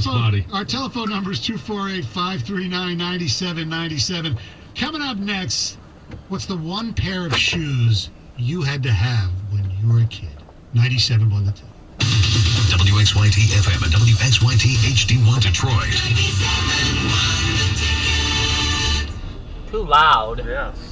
Our telephone number is 248-539-9797. Coming up next, what's the one pair of shoes you had to have when you were a kid? 97.1 The Ticket. WXYT FM and WXYT HD1 Detroit. Too loud. Yes.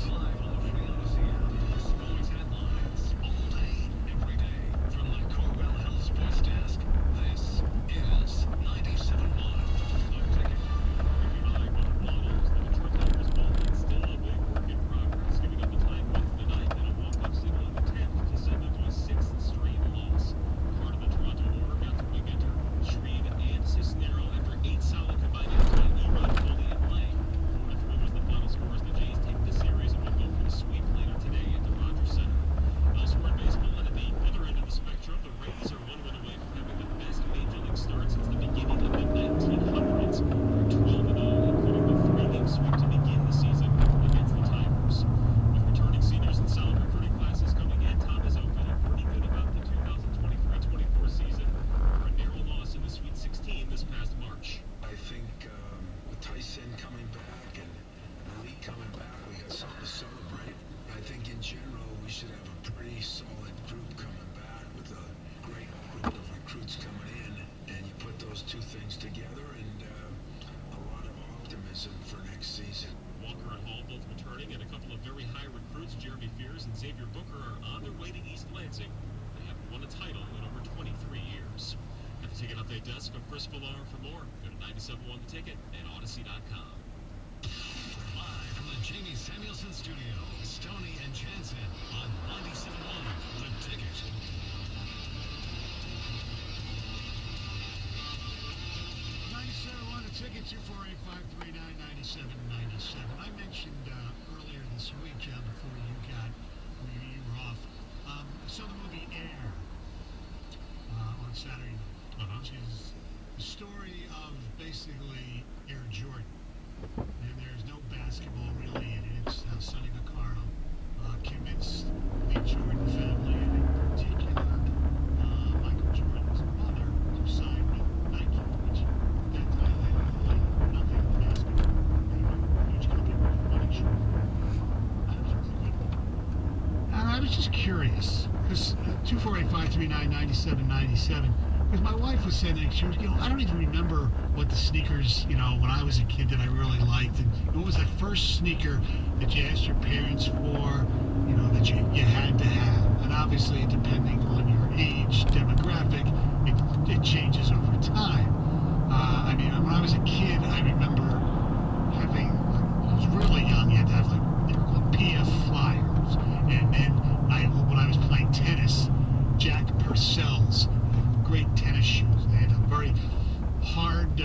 Ticket 248-539-9797. I mentioned earlier this week, before you were off, I saw the movie Air on Saturday night, which is the story of basically Air Jordan. And there's no basketball really in it. It's how Sonny Vaccaro convinced the Jordan family, and in particular Michael Jordan's mother, to sign with Nike, which at that time they had nothing basketball. They were a huge company with money short. And I was just curious, because 248-539-9797, because my wife was saying that she was, I don't even remember what the sneakers, when I was a kid that I really liked. And what was that first sneaker that you asked your parents for, that you had to have? And obviously, depending on your age demographic, it changes over time. When I was a kid, I remember having, I was really young, you had to have, they were called PF Flyers. And then when I was playing tennis, Jack Purcell's great tennis shoes. They had a very hard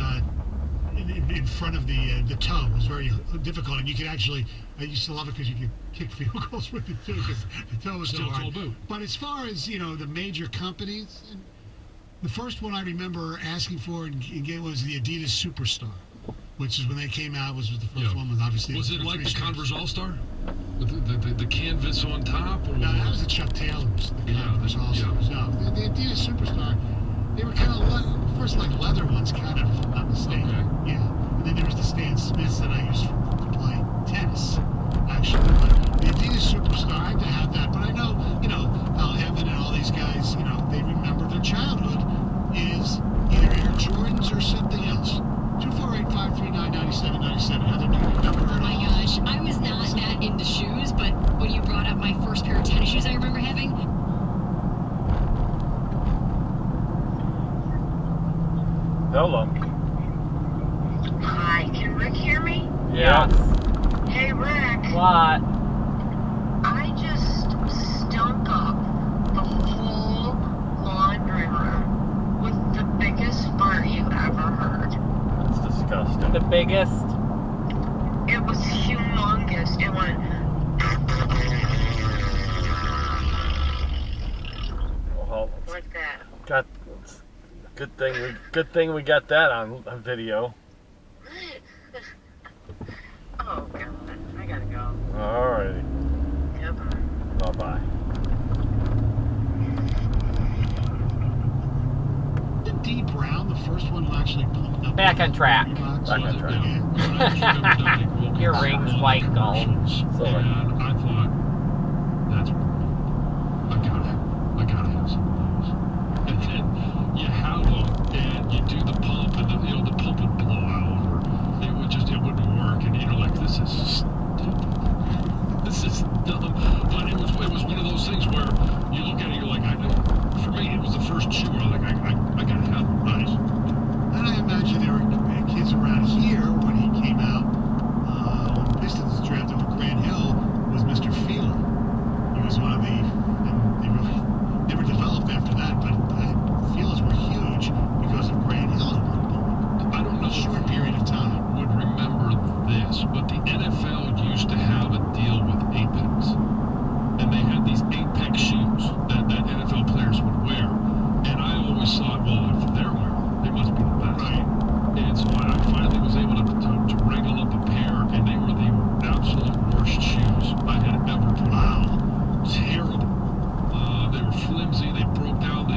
in front of the toe. It was very difficult, and you could actually, I used to love it because you could kick field goals with it too, because the toe was so hard. But as far as the major companies, the first one I remember asking for and getting was the Adidas Superstar, which is when they came out, was the first one. Was obviously was it like the Converse All-Star with the canvas on top? Or no, that was the Chuck Taylors. The Converse All-Stars. No, the Adidas Superstar. They were kind of first like leather ones, kind of, if I'm not mistaken. Okay. Yeah. And then there was the Stan Smiths that I used to play tennis, actually. But the Adidas Superstar, I had to have that. But I know, Al Evan and all these guys, they remember their childhood is either Air Jordans or something else. 248-539-9797. Heather, do you remember Oh my gosh, I was not that into shoes, but when you brought up my first pair of tennis shoes I remember having. Hello. Hi, can Rick hear me? Yeah. Hey, Rick. What? I just stunk up the whole laundry room with the biggest fart you ever heard. That's disgusting. The biggest? It was humongous. It went... Well, like that. Good thing we got that on video. Oh, God. I gotta go. Alrighty. Yeah, bye. Bye-bye. Did Dee Brown, the first one who actually pumped Back on track. Reeboks, Back on so track. yeah. When I was young, I grew up with Your all ring's the white different gold. shoes, Silver. And I thought, that's brutal. I gotta have some of those. And then you have them, and you do the pump, and the pump would blow out, or it wouldn't work, and you're like, this is stupid. This is dumb. But it was one of those things where you look at it, you're like, for me, it was the first shoe where I'm like, I gotta have them. Nice. And I imagine there were kids around here when he came out. When the Pistons drafted with Grant Hill was Mr. Field. He was one of the, and they really never developed after that, but Fields were huge because of Grant Hill. I don't know A short period of time. would remember this, but the NFL used to have a deal with Apex. And they had these Apex shoes that NFL players would wear. And I always thought, well, if they're wearing them, they must be the best. Right. And so I finally was able to wrangle up a pair, and they were the absolute worst shoes I had ever put on. Terrible. They were flimsy, they broke down, the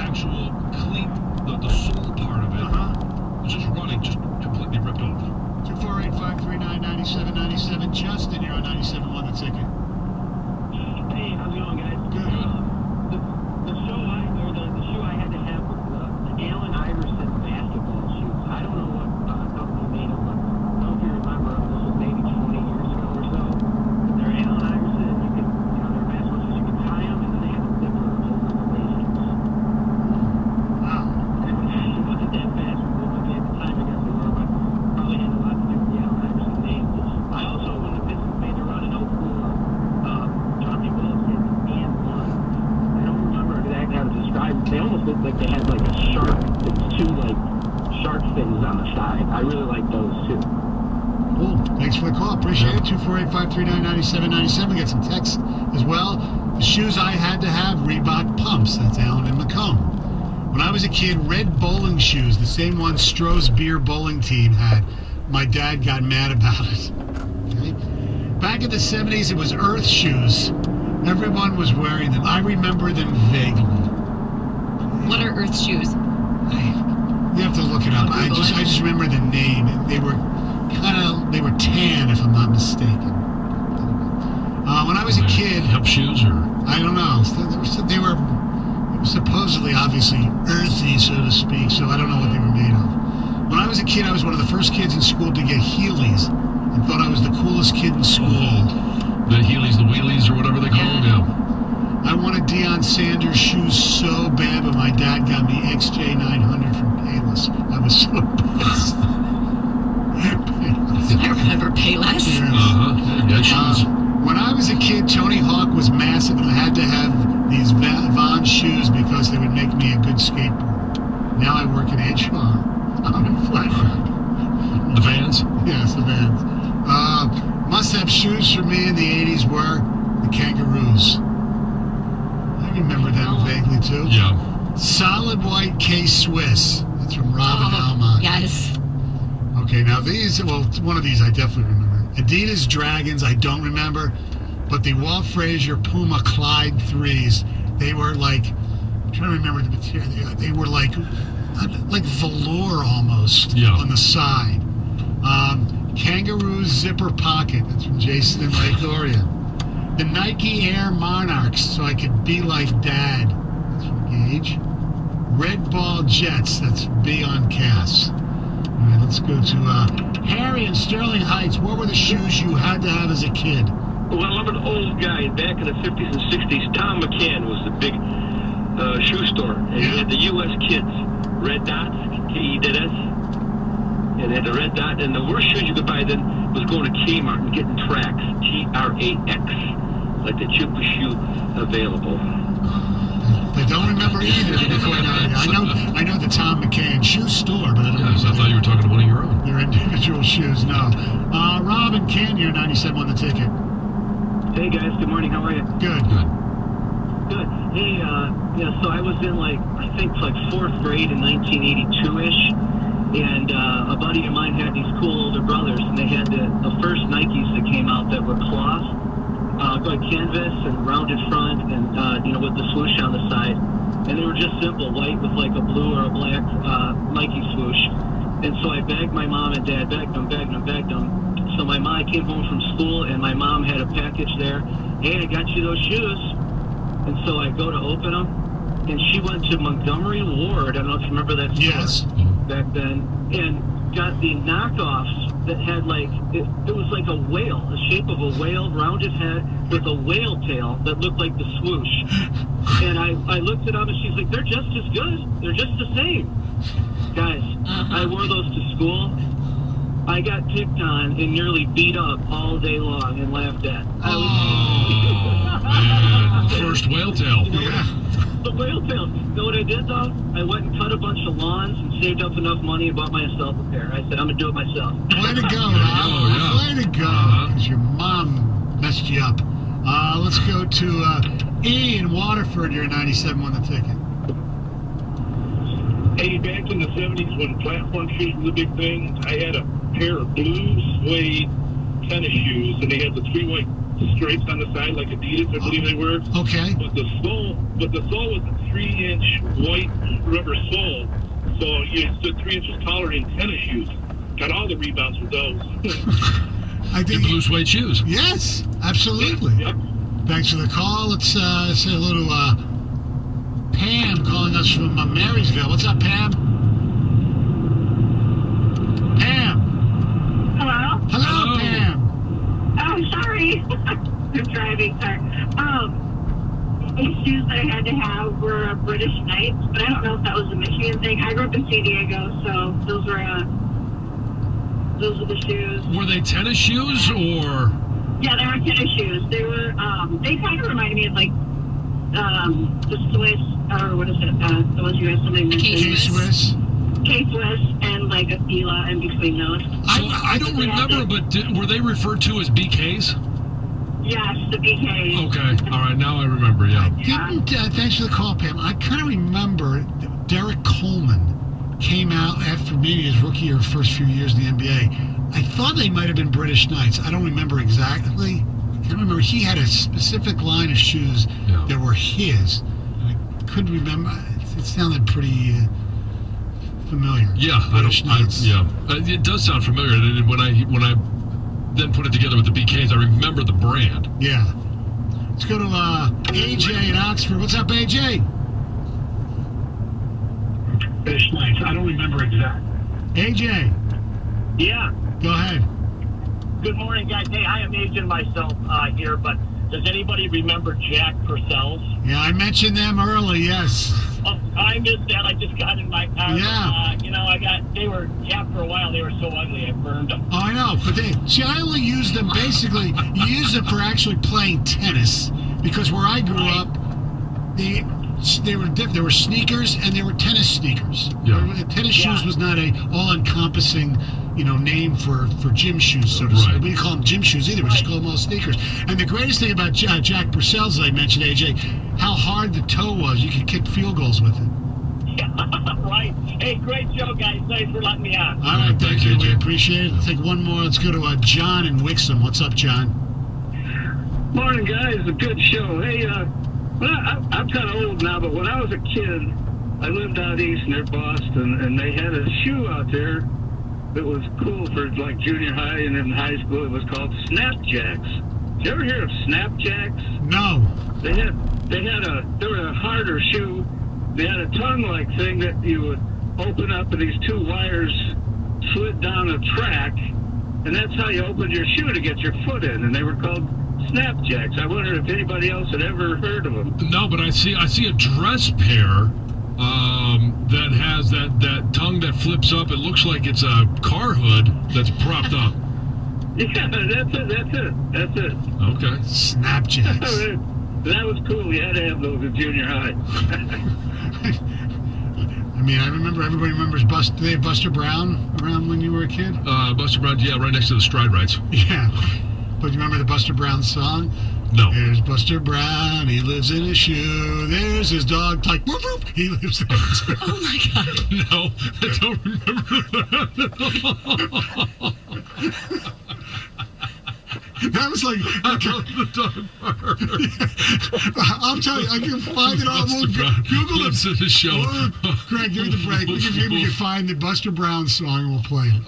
actual cleat, the sole part of it was just running, just completely ripped off. 248-539-9797. Justin, you're on 97.1 The Ticket. Hey, how's it going, guys? Good. The shoe I had to have was the Allen Iverson basketball shoes. I don't know what company made them, but I don't know if you remember them. This was maybe 20 years ago or so. They're Allen Iverson. You could, they're basketball shoes. You could tie them, and then they have a zipper over the laces. Wow. It wasn't that fast. At the time, I guess they were, but probably had a lot to do with the Allen Iverson name. I also, when the Pistons made the run in 04, Tommy Wilson and one. I don't remember exactly how to describe it. They almost looked like they had like a shark, two like shark fins on the side. I really like those too. Cool. Thanks for the call. Appreciate it. 248-539-9797. Got some text as well. The shoes I had to have, Reebok pumps. That's Allen and Macomb. When I was a kid, red bowling shoes, the same ones Stroh's Beer bowling team had. My dad got mad about it. Okay. Back in the 70s, it was Earth shoes. Everyone was wearing them. I remember them vaguely. What are Earth shoes? You have to look it up. I just remember the name. They were tan, if I'm not mistaken. When I was a kid, Hemp shoes, or I don't know. They were supposedly, obviously, earthy, so to speak. So I don't know what they were made of. When I was a kid, I was one of the first kids in school to get Heelys, and thought I was the coolest kid in school. the Heelys, the wheelies, or whatever they call them. Yeah. I wanted Deion Sanders shoes so bad, but my dad got me XJ900 from Payless. I was so pissed. I remember Payless. Yeah, shoes. When I was a kid, Tony Hawk was massive, and I had to have these Vaughn shoes because they would make me a good skateboarder. Now I work at Edgefar. I'm in Flatbush. The Vans. Yes, the Vans. Must-have shoes for me in the 80s were the Kangaroos. I remember them vaguely, too. Yeah. Solid white K-Swiss. That's from Robin Almond. Yes. Okay, now these, well, one of these I definitely remember. Adidas Dragons, I don't remember. But the Walt Frazier Puma Clyde 3s, they were like, I'm trying to remember the material. They were like velour almost on the side. Kangaroo Zipper Pocket, that's from Jason and Lycoria. The Nike Air Monarchs, so I could be like Dad, that's from Gage. Red Ball Jets, that's B on Cass. All right, let's go to Harry in Sterling Heights. What were the shoes you had to have as a kid? Well, I'm an old guy. Back in the 50s and 60s, Tom McCann was the big shoe store. And he had the U.S. Kids. Red Dots, K-E-D-S. And they had the red dot. And the worst shoes you could buy then was going to Kmart and getting Trax, T-R-A-X. Like the cheapest shoe available. I don't remember either, to be quite honest. I know the Tom McCann shoe store, but I don't Yes, I thought you were talking to one of your own. their individual shoes, no. Rob and Ken, you're 97 on the ticket. Hey, guys. Good morning. How are you? Good. Good. Hey, so I was in I think 4th grade in 1982-ish, and a buddy of mine had these cool older brothers, and they had the first Nikes that came out that were cloth, like canvas and rounded front, and with the swoosh on the side. And they were just simple, white with like a blue or a black Nike swoosh. And so I begged my mom and dad, begged them. So my mom came home from school, and my mom had a package there. Hey, I got you those shoes. And so I go to open them, and she went to Montgomery Ward. I don't know if you remember that store Yes. back then, and got the knockoffs that had like, it was like a whale, the shape of a whale, rounded head with a whale tail that looked like the swoosh. And I looked at them, and she's like, they're just as good. They're just the same. Guys, I wore those to school. I got picked on and nearly beat up all day long and laughed at. Oh, man. First whale tail. Yeah. The whale tail. You know what I did, though? I went and cut a bunch of lawns and saved up enough money and bought myself a pair. I said, I'm going to do it myself. Way to go, Rob. yeah. Way to go. Because your mom messed you up. Let's go to E in Waterford. You're 97 on the ticket. Hey, back in the 70s when platform shoes was a big thing, I had a pair of blue suede tennis shoes, and they had the 3 white stripes on the side like Adidas, I believe they were. Okay. But the sole was a 3-inch white rubber sole, so you stood 3 inches taller in tennis shoes. Got all the rebounds with those. I The think. blue suede shoes. Yes, absolutely. Yep. Thanks for the call. Let's say a little Pam calling us from Marysville. What's up, Pam? Pam. Hello? Hello, Pam. Oh, sorry. I'm driving, sorry. These shoes that I had to have were British Knights, but I don't know if that was a Michigan thing. I grew up in San Diego, so those were the shoes. Were they tennis shoes or? Yeah, they were tennis shoes. They were, they kind of reminded me of like, the Swiss, or what is it, the ones you had something K-Swiss. K-Swiss and like a Fila in between those. I don't remember, but were they referred to as BKs? Yes, the BK. Okay, all right, now I remember, yeah. Thanks for the call, Pam. I kind of remember Derek Coleman came out after maybe his rookie or first few years in the NBA. I thought they might have been British Knights. I don't remember exactly. I remember he had a specific line of shoes that were his. I couldn't remember. It sounded pretty familiar. Yeah, British Knights. it does sound familiar. And when I then put it together with the BKs, I remember the brand. Yeah. Let's go to AJ in Oxford. What's up, AJ? British Knights. I don't remember exactly. AJ, Yeah. go ahead. Good morning, guys. Hey, I am aging myself here, but does anybody remember Jack Purcell's? Yeah, I mentioned them early, yes. Oh, I missed that. I just got in my car. Yeah. They were, for a while, they were so ugly, I burned them. Oh, I know, but I only used them basically, you use them for actually playing tennis, because where I grew up, they were different. There were sneakers and there were tennis sneakers. Yeah. Tennis shoes was not a all-encompassing, name for gym shoes, so to speak. We didn't call them gym shoes either. We just call them all sneakers. And the greatest thing about Jack Purcell's, as I mentioned, AJ, how hard the toe was. You could kick field goals with it. Right. Hey, great show, guys. Thanks for letting me on. All right, thank you. We appreciate it. Let's take one more. Let's go to John in Wixom. What's up, John? Morning, guys. A good show. Hey, I'm kind of old now, but when I was a kid, I lived out east near Boston, and they had a shoe out there that was cool for like junior high and in high school. It was called Snapjacks. Did you ever hear of Snapjacks? No. They were a harder shoe. They had a tongue-like thing that you would open up, and these 2 wires slid down a track, and that's how you opened your shoe to get your foot in. And they were called Snapjacks. I wonder if anybody else had ever heard of them. No, but I see a dress pair that has that tongue that flips up. It looks like it's a car hood that's propped up. Yeah, that's it. Okay. Snapjacks. That was cool. You had to have those in junior high. I mean, I remember, everybody remembers Did they have Buster Brown around when you were a kid? Buster Brown, yeah, right next to the Stride Rights. Yeah. But you remember the Buster Brown song? No. There's Buster Brown, he lives in a shoe. There's his dog, like, whoop, whoop, he lives there too. Oh my God. No, I don't remember that. That That was like, I love the dog park. I'll tell you, I can find it all. We'll Google it. To the show. Greg, give me the break. We can find the Buster Brown song and we'll play it.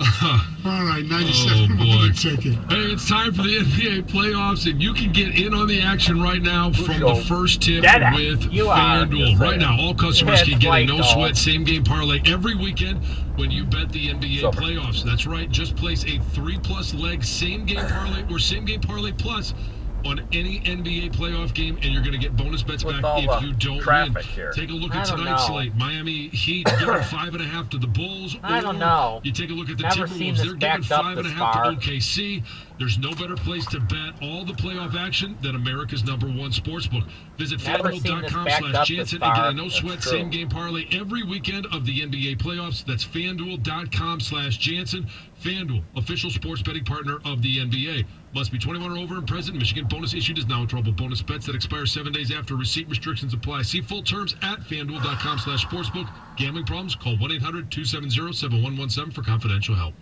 All right, 97 boy. ticket. Hey, it's time for the NBA playoffs, and you can get in on the action right now from the first tip Dead with you are. FanDuel. Right now, all customers It's can get a right, no-sweat same-game parlay every weekend when you bet the NBA playoffs. That's right. Just place a 3+ leg same-game parlay or same-game parlay plus on any NBA playoff game, and you're going to get bonus bets back if you don't win. Here. Take a look I at don't tonight's know. slate. Miami Heat giving 5.5 to the Bulls. I don't or know. You take a look at the Never seen Timberwolves. this They're giving backed up this 5.5 far. to OKC. There's no better place to bet all the playoff action than America's #1 sportsbook. Visit Never seen this backed up this FanDuel.com/Jansen and far. get a no-sweat That's true. same-game parlay every weekend of the NBA playoffs. That's FanDuel.com/Jansen. FanDuel, official sports betting partner of the NBA. Must be 21 or over and present. Michigan bonus issued is now in trouble. Bonus bets that expire 7 days after receipt. Restrictions apply. See full terms at FanDuel.com/sportsbook. Gambling problems? Call 1-800-270-7117 for confidential help.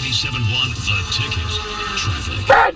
97.1 The Ticket. Traffic.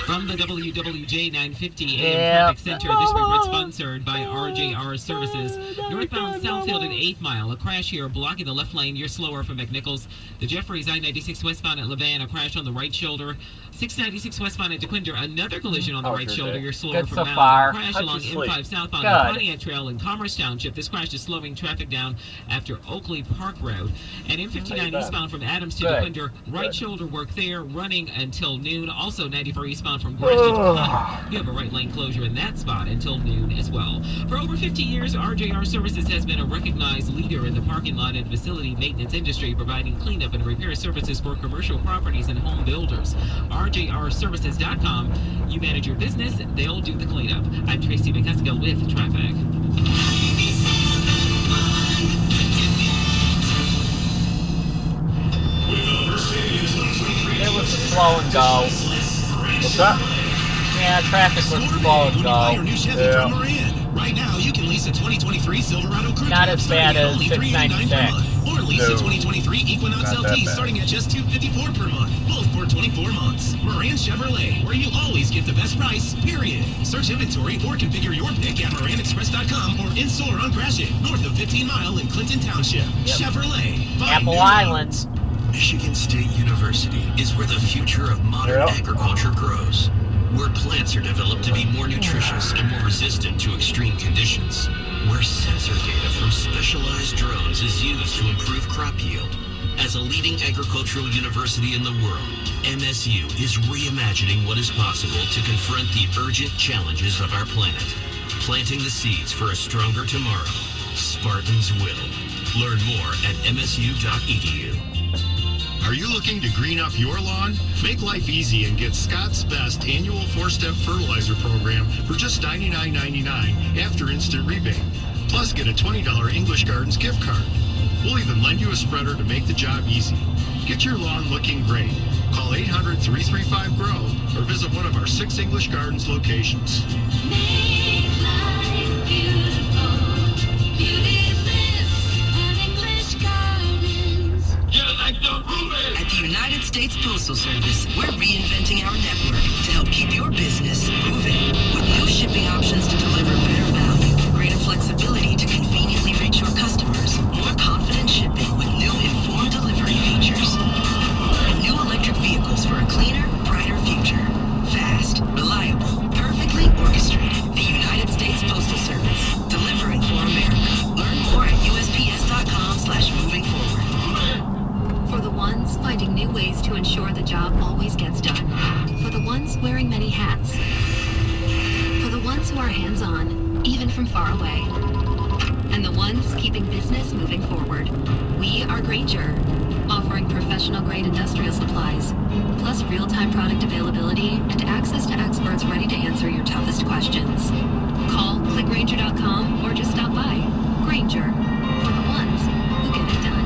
From the WWJ 950 AM Yeah. Traffic Center, this report sponsored by RJR Services. Northbound Southfield at 8th Mile. A crash here blocking the left lane. You're slower from McNichols. The Jeffries I-96 westbound at Levan. A crash on the right shoulder. 696 westbound at DeQuinder. Another collision on the right shoulder. You're slower Good from so Mountain. far. A crash How'd along you sleep? M5 southbound Good. at Pontiac Trail in Commerce Township. This crash is slowing traffic down after Oakley Park Road. And M59 eastbound from Adams to Good. DeQuinder. Right shoulder work there, running until noon. Also 94 eastbound from Gresham to Hunter. You have a right lane closure in that spot until noon as well. For over 50 years, RJR Services has been a recognized leader in the parking lot and facility maintenance industry, providing cleanup and repair services for commercial properties and home builders. RJRservices.com. You manage your business, they'll do the cleanup. I'm Tracy McCuskill with Traffic. It was slow and go. What's that? Yeah, traffic was slow and go. Yeah. Right now, you can lease a 2023 Silverado Crew Not Cab as starting bad at as only $389 per month. Or lease No. a 2023 Equinox Not that LT bad. starting at just $254 per month, both for 24 months. Moran Chevrolet, where you always get the best price, period. Search inventory or configure your pick at MoranExpress.com or in-store on Gratiot, north of 15 Mile in Clinton Township. Chevrolet. Find Apple new Islands. Michigan State University is where the future of modern Yep. agriculture grows. Where plants are developed to be more nutritious and more resistant to extreme conditions. Where sensor data from specialized drones is used to improve crop yield. As a leading agricultural university in the world, MSU is reimagining what is possible to confront the urgent challenges of our planet. Planting the seeds for a stronger tomorrow. Spartans will. Learn more at msu.edu. Are you looking to green up your lawn? Make life easy and get Scott's Best annual 4-step fertilizer program for just $99.99 after instant rebate. Plus, get a $20 English Gardens gift card. We'll even lend you a spreader to make the job easy. Get your lawn looking great. Call 800-335-GROW or visit one of our 6 English Gardens locations. At the United States Postal Service, we're reinventing our network to help keep your business moving. With new shipping options to deliver better value, greater flexibility to conveniently reach your customers, more confident shipping with new informed delivery features, and new electric vehicles for a cleaner, brighter future. Fast, reliable, perfectly orchestrated. The United States Postal Service, delivering for America. Learn more at USPS.com/moving forward. For the ones finding new ways to ensure the job always gets done. For the ones wearing many hats. For the ones who are hands-on, even from far away. And the ones keeping business moving forward. We are Grainger, offering professional-grade industrial supplies, plus real-time product availability and access to experts ready to answer your toughest questions. Call, click Grainger.com, or just stop by. Grainger, for the ones who get it done.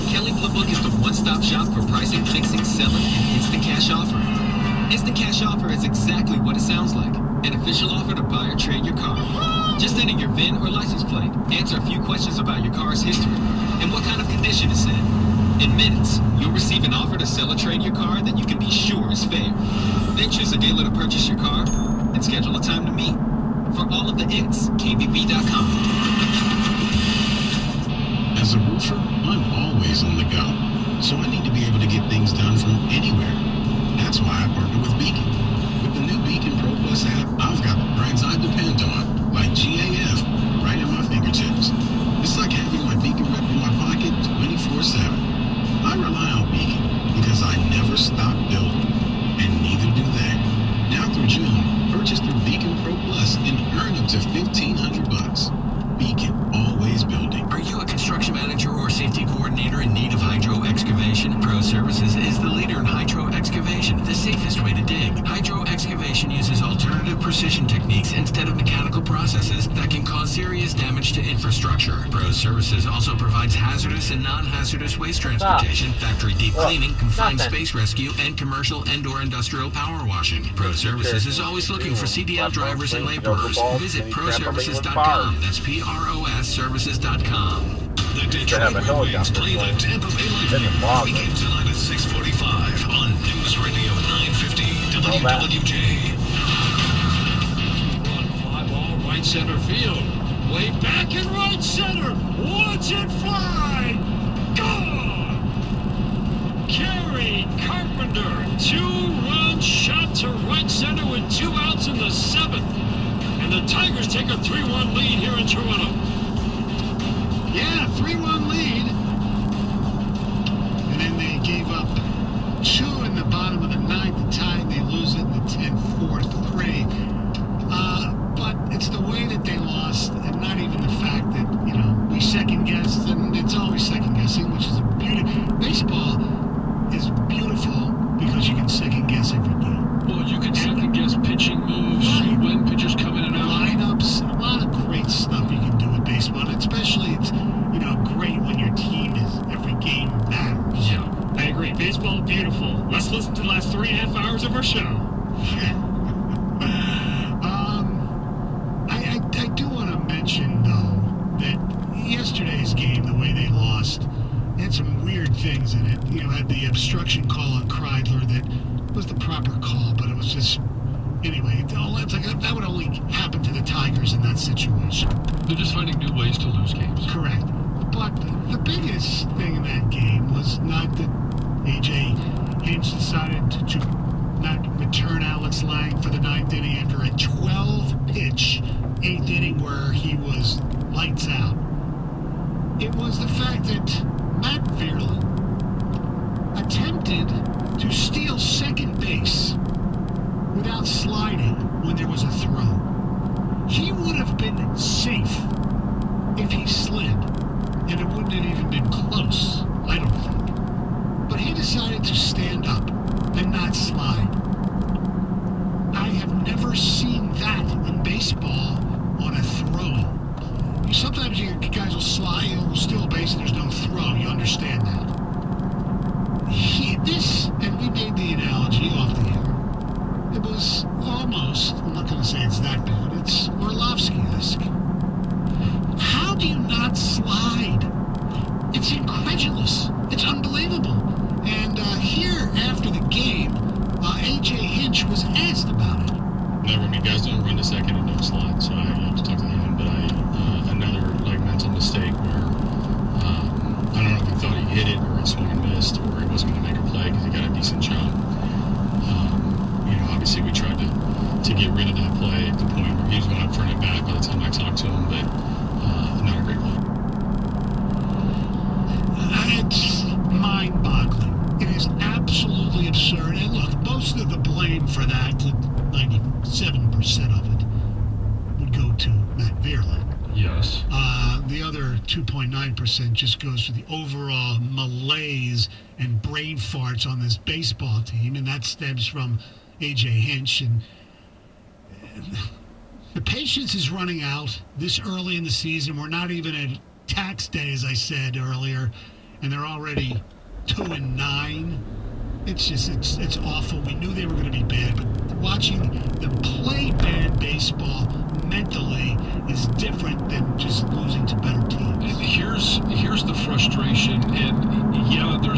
Kelly Blue Book is the one-stop shop for pricing, fixing, selling, and instant cash offer. Instant cash offer is exactly what it sounds like. An official offer to buy or trade your car. Just enter your VIN or license plate, answer a few questions about your car's history, and what kind of condition it's in. In minutes, you'll receive an offer to sell or trade your car that you can be sure is fair. Then choose a dealer to purchase your car and schedule a time to meet. For all of the its, KBB.com. As a roofer, I'm always on the go, so I need to be able to get things done from anywhere. That's why I partner with Beacon. With the new Beacon Pro Plus app, I've got the brands I depend on, like GAF, right at my fingertips. It's like having my Beacon rep in my pocket 24/7. I rely on Beacon because I never stop building, and neither do they. Now through June, purchase through Beacon Pro Plus and earn up to $1,500. Beacon, always building. Are you a construction manager or safety coordinator in need of hydro excavation? Pro Services is the leader in hydro excavation, the safest way to dig. Hydro excavation uses alternative precision techniques instead of mechanical processes that can cause serious damage to infrastructure. Pro Services also provides hazardous and non-hazardous waste transportation, factory deep cleaning, confined space rescue, and commercial and/or industrial power washing. Pro Services is always looking for CDL drivers and laborers. Visit proservices.com. That's PROS services.com. The Detroit Red Wings play the Tampa Bay Lightning weekend tonight at 6:45 on News Radio 950 WWJ. Fly ball, right center field. Way back in right center. Watch it fly. Gone. Kerry Carpenter. 2-run shot to right center with 2 outs in the 7th. And the Tigers take a 3-1 lead here in Toronto. Yeah, 3-1 lead. And then they gave up 2 in the bottom of the 9th to tie, and they lose it in the 10th, 4-3. But it's the way that they lost, and not even the fact that, we second-guessed, and it's always second-guessing, which is a beauty. Baseball is beautiful because you can second-guess every game. Well, you can second-guess pitching moves, when pitchers come in and out. Lineups, a lot of great stuff you can do with baseball, and especially it's, great when your team is, every game matters. Yeah, I agree. Baseball, beautiful. Let's listen to the last 3.5 hours of our show. I do want to mention, though, that yesterday's game, the way they lost, had some weird things in it. Had the obstruction call on Kreidler that was the proper call, but it was just... Anyway, it's like that would only happen to the Tigers in that situation. They're just finding new ways to lose games. Correct. But the biggest thing in that game was not that A.J. Hinch decided to not return Alex Lang for the 9th inning after a 12-pitch 8th inning where he was lights out. It was the fact that Matt Vierling attempted to steal second base without sliding when there was a throw. He would have been safe if he slid, and it wouldn't have even been close, I don't think. But he decided to stand up and not slide. I have never seen that in baseball on a throw. Sometimes you guys will slide, you'll steal a base and there's no throw. You understand that. And we made the analogy off the air. It was almost, I'm not going to say it's that bad, it's Orlovsky-esque. How do you not slide? It's incredulous. It's unbelievable. And here, after the game, A.J. Hinch was asked about it. Never, guys don't run to second and don't slide, so I have to talk to him. But another mental mistake where I don't know if he thought he hit it or he swung and missed or he wasn't going to make a play because he got a decent jump. Obviously we tried to get rid of that play at the point where he was going up front and back by the time I talked to him, but not a great play. It's mind-boggling. It is absolutely absurd. And look, most of the blame for that, 97% of it, would go to Matt Vierling. Yes. The other 2.9% just goes to the overall malaise and brain farts on this baseball team, and that stems from A.J. Hinch. And the patience is running out this early in the season. We're not even at tax day, as I said earlier, and they're already 2-9. It's just, it's awful. We knew they were going to be bad, but watching them play bad baseball mentally is different than just losing to better teams. Here's the frustration, and yeah, there's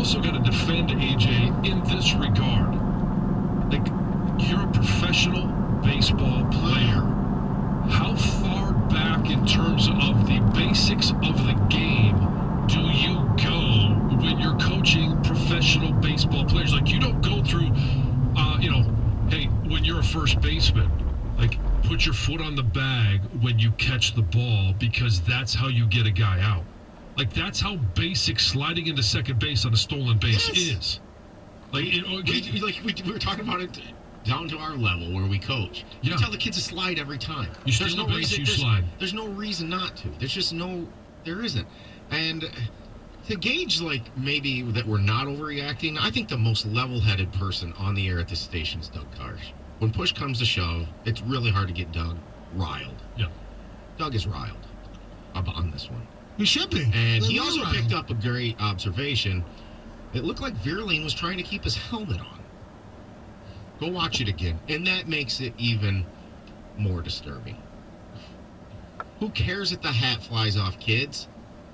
also got to defend AJ in this regard. Like, you're a professional baseball player. How far back in terms of the basics of the game do you go when you're coaching professional baseball players? Like, you don't go through, hey, when you're a first baseman, like, put your foot on the bag when you catch the ball because that's how you get a guy out. Like, that's how basic sliding into second base on a stolen base is. Like, we were talking about it down to our level where we coach. You tell the kids to slide every time. There's no reason you slide. There's no reason not to. There isn't. And to gauge, like, maybe that we're not overreacting, I think the most level-headed person on the air at this station is Doug Karsh. When push comes to shove, it's really hard to get Doug riled. Yeah. Doug is riled on this one. He should be. And he also picked up a great observation. It looked like Vierling was trying to keep his helmet on. Go watch it again. And that makes it even more disturbing. Who cares if the hat flies off, kids?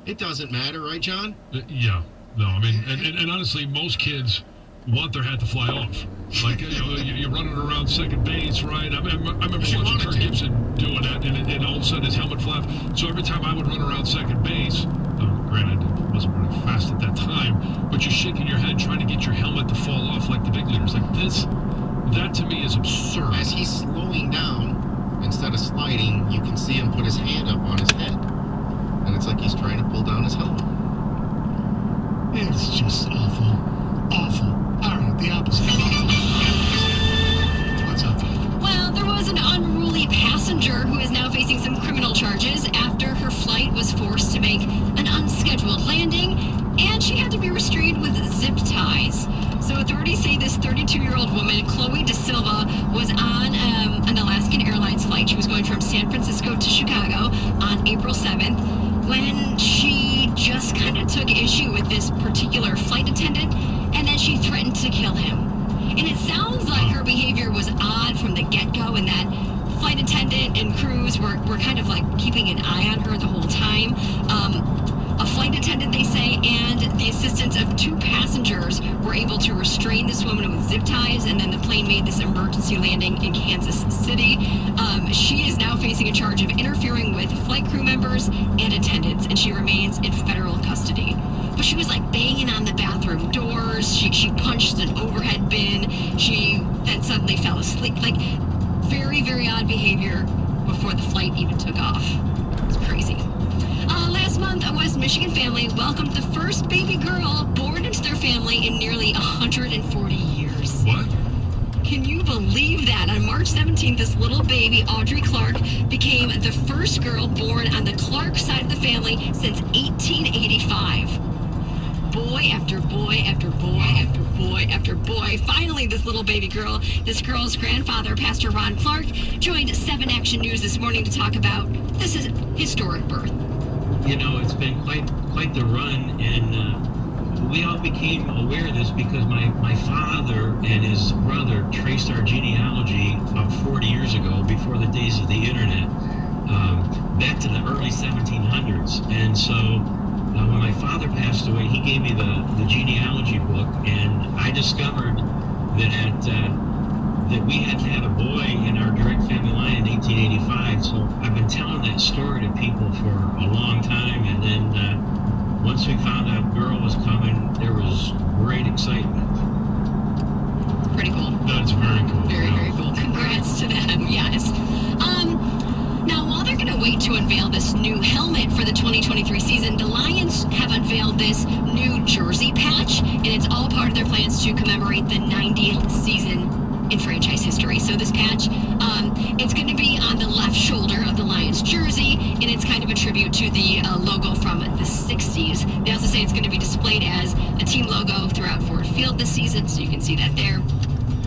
It doesn't matter, right, John? Yeah. No, I mean, and honestly, most kids want their hat to fly off. Like, you're running around second base, right? I remember watching Kirk Gibson doing that, and all of a sudden his helmet flapped. So every time I would run around second base, granted, I wasn't running fast at that time, but you're shaking your head trying to get your helmet to fall off like the big leaguers. Like this, that to me is absurd. As he's slowing down, instead of sliding, you can see him put his hand up on his head. And it's like he's trying to pull down his helmet. It's just awful. Awful. All right, the opposite. What's up? Well, there was an unruly passenger who is now facing some criminal charges after her flight was forced to make an unscheduled landing, and she had to be restrained with zip ties. So authorities say this 32-year-old woman, Chloe De Silva, was on an Alaskan Airlines flight. She was going from San Francisco to Chicago on April 7th when she just kind of took issue with this particular flight attendant, and then she threatened to kill him. And it sounds like her behavior was odd from the get-go, and that flight attendant and crews were kind of like keeping an eye on her the whole time. A flight attendant, they say, and the assistance of 2 passengers were able to restrain this woman with zip ties, and then the plane made this emergency landing in Kansas City. She is now facing a charge of interfering with flight crew members and attendants, and she remains in federal custody. But she was like banging on the bathroom doors. She punched an overhead bin. She then suddenly fell asleep. Like, very, very odd behavior before the flight even took off. It's crazy. Last month, a West Michigan family welcomed the first baby girl born into their family in nearly 140 years. What? Can you believe that? On March 17th, this little baby, Audrey Clark, became the first girl born on the Clark side of the family since 1885. Boy after boy after boy after boy after boy. Finally, this little baby girl, this girl's grandfather, Pastor Ron Clark, joined 7 Action News this morning to talk about this is historic birth. You know, it's been quite the run, and we all became aware of this because my father and his brother traced our genealogy about 40 years ago, before the days of the internet, back to the early 1700s. And so when my father passed away, he gave me the genealogy book, and I discovered that we had to have a boy in our direct family line in 1885. So I've been telling that story to people for a long time, and then once we found out a girl was coming, there was great excitement. Pretty cool. That's very cool. Very, very cool. Congrats to them, yes. Now, while they're going to wait to unveil this new helmet for the 2023 season, the Lions have unveiled this new jersey patch, and it's all part of their plans to commemorate the 90th season in franchise history. So this patch, it's going to be on the left shoulder of the Lions jersey, and it's kind of a tribute to the logo from the 60s. They also say it's going to be displayed as a team logo throughout Ford Field this season, so you can see that there.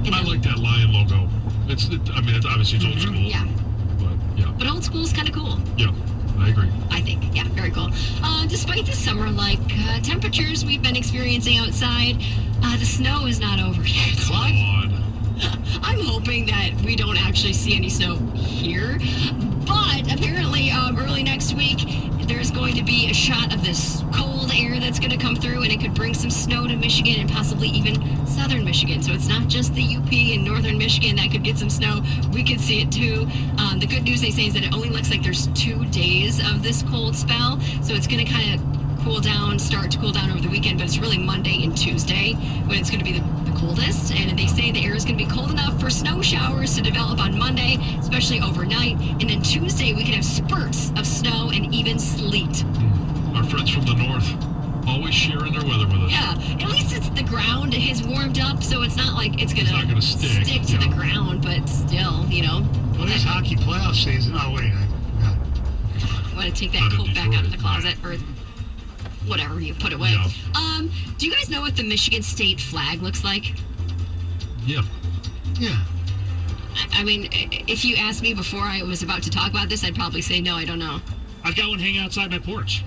And I like that lion logo. It's obviously it's old school. Yeah. But yeah. But old school is kind of cool. Yeah, I agree. I think, yeah, very cool. Despite the summer-like temperatures we've been experiencing outside, the snow is not over yet. Come on. I'm hoping that we don't actually see any snow here, but apparently early next week there's going to be a shot of this cold air that's going to come through, and it could bring some snow to Michigan and possibly even southern Michigan. So it's not just the UP and northern Michigan that could get some snow. We could see it too. The good news they say is that it only looks like there's 2 days of this cold spell. So it's going to kind of start to cool down over the weekend, but it's really Monday and Tuesday when it's going to be the coldest. And they say the air is going to be cold enough for snow showers to develop on Monday, especially overnight. And then Tuesday, we can have spurts of snow and even sleet. Our friends from the north always sharing their weather with us. Yeah, at least it's the ground has warmed up, so it's not like it's going to stick to the ground, but still, Well, there's hockey playoff season. Oh, wait. I want to take that coat back out of the closet, or whatever you put away. Yeah. Do you guys know what the Michigan state flag looks like? Yeah. Yeah. I mean, if you asked me before I was about to talk about this, I'd probably say no, I don't know. I've got one hanging outside my porch.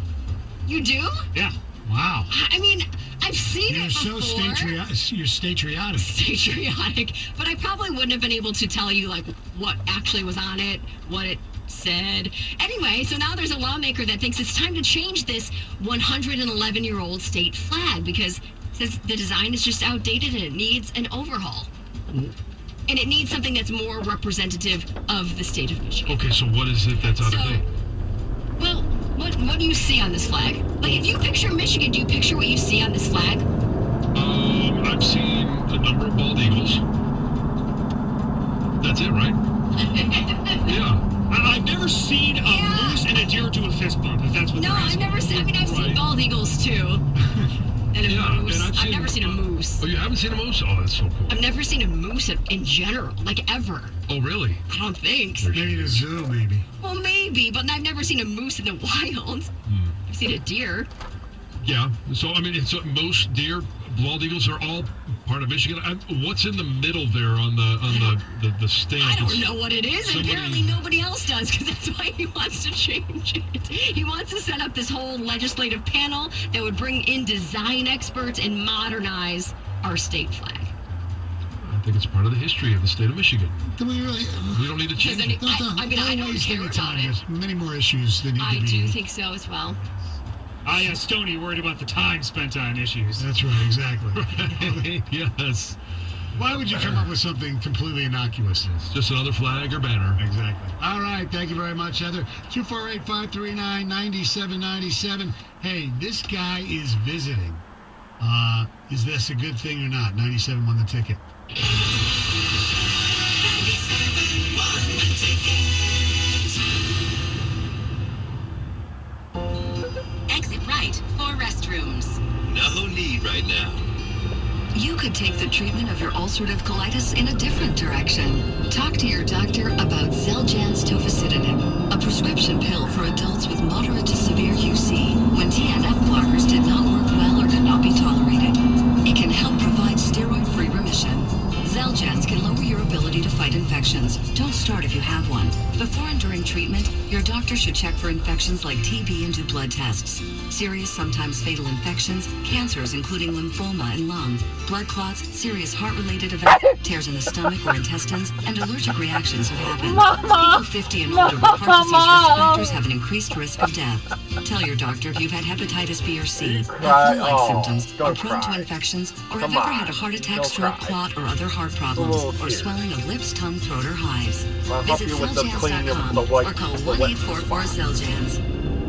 You do? Yeah. Wow. I mean, I've seen it before. You're statriotic. Statriotic. But I probably wouldn't have been able to tell you, like, what actually was on it, what it said. Anyway, so now there's a lawmaker that thinks it's time to change this 111-year-old state flag because it says the design is just outdated and it needs an overhaul. And it needs something that's more representative of the state of Michigan. Okay, so what is it that's out of date? Well, what do you see on this flag? Like, if you picture Michigan, do you picture what you see on this flag? I've seen a number of bald eagles. That's it, right? Yeah. I've never seen a moose and a deer do a fist bump, if that's what No, I've never seen. I mean, I've seen bald eagles too. And a moose. And I've never seen a moose. Oh, you haven't seen a moose? Oh, that's so cool. I've never seen a moose in general, like ever. Oh, really? I don't think. Maybe in a zoo, maybe. Well, maybe, but I've never seen a moose in the wild. I've seen a deer. Yeah. So, I mean, moose, deer, bald eagles are all part of Michigan. What's in the middle there on the stamp? I don't know what it is. And apparently nobody else does, because that's why he wants to change it. He wants to set up this whole legislative panel that would bring in design experts and modernize our state flag. I think it's part of the history of the state of Michigan. Do we really? We don't need to change it. I mean, I don't care about it. There's many more issues that need to be... I do think so as well. Stoney worried about the time spent on issues. That's right, exactly. Yes. Why would you come up with something completely innocuous? It's just another flag or banner. Exactly. All right, thank you very much, Heather. 248-539-9797. Hey, this guy is visiting. Is this a good thing or not? 97 won the ticket. 97 won the ticket. Exit right for restrooms. No need right now. You could take the treatment of your ulcerative colitis in a different direction. Talk to your doctor about Xeljanz tofacitinib, a prescription pill for adults with moderate to severe UC when TNF blockers did not work well or could not be tolerated. It can help provide steroid-free remission. Xeljanz can lower your ability to fight infections. Don't start if you have one. Before and during treatment, your doctor should check for infections like TB and do blood tests. Serious, sometimes fatal infections, cancers including lymphoma and lung, blood clots, serious heart-related events, tears in the stomach or intestines, and allergic reactions have happened. People 50 and older with heart disease risk factors have an increased risk of death. Tell your doctor if you've had hepatitis B or C, have flu-like symptoms, are prone to infections, or have ever had a heart attack, stroke, clot, or other heart problems, or swelling of lips, tongue, throat, or hives. Visit Xeljanz.com or call 1-844-XELJANZ.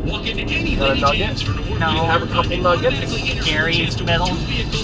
Walk into any Jams for an award. No, have a couple nuggets. Gary's middle.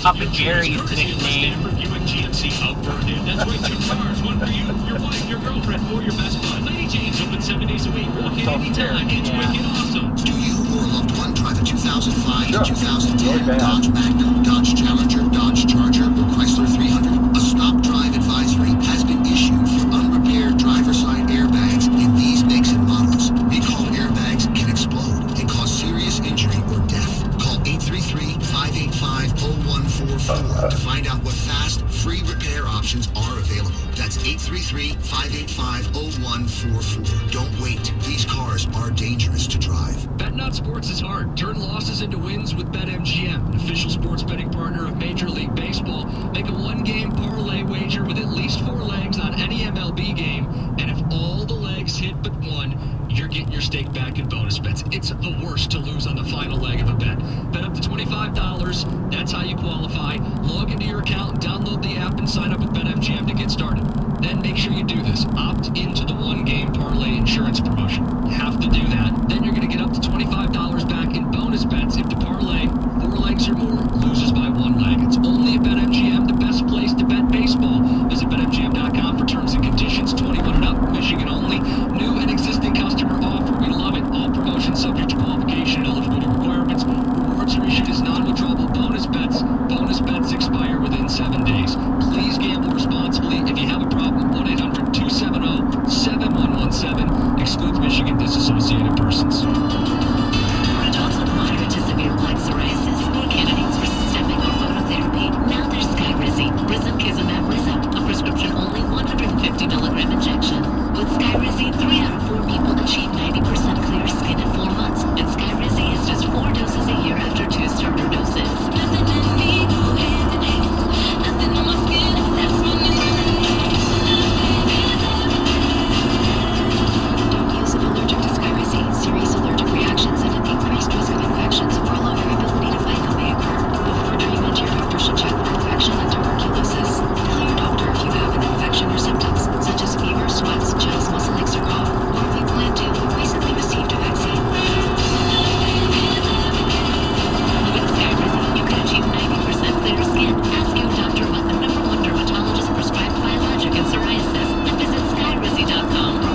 Up at Gary's nickname. GMC Outdoor Day. That's right, 2 cars. One for you, your wife, your girlfriend, or your best bud. Lady Jane's open 7 days a week. Walk in anytime. It's wicked awesome. Do you or a loved one drive a 2005, 2010 Dodge Magnum, Dodge Challenger, Dodge Charger, or Chrysler 300? A stop drive advisory has been issued for unrepaired driver's side airbags in these makes and models. Recall airbags can explode and cause serious injury or death. Call 833-585-0144 to find out what fast, free repair options are available. That's 833-585-0144. Don't wait. These cars are dangerous to drive. Bet not sports is hard. Turn losses into wins with BetMGM, an official sports betting partner of Major League Baseball. Make a one-game parlay wager with at least 4 legs on any MLB game, and if all the legs hit but one, you're getting your stake back in bonus bets. It's the worst to lose on the final leg of a bet. Bet up to $20 $25. That's how you qualify. Log into your account, download the app, and sign up with BetMGM to get started. Then make sure you do this. Opt into the one-game parlay insurance promotion.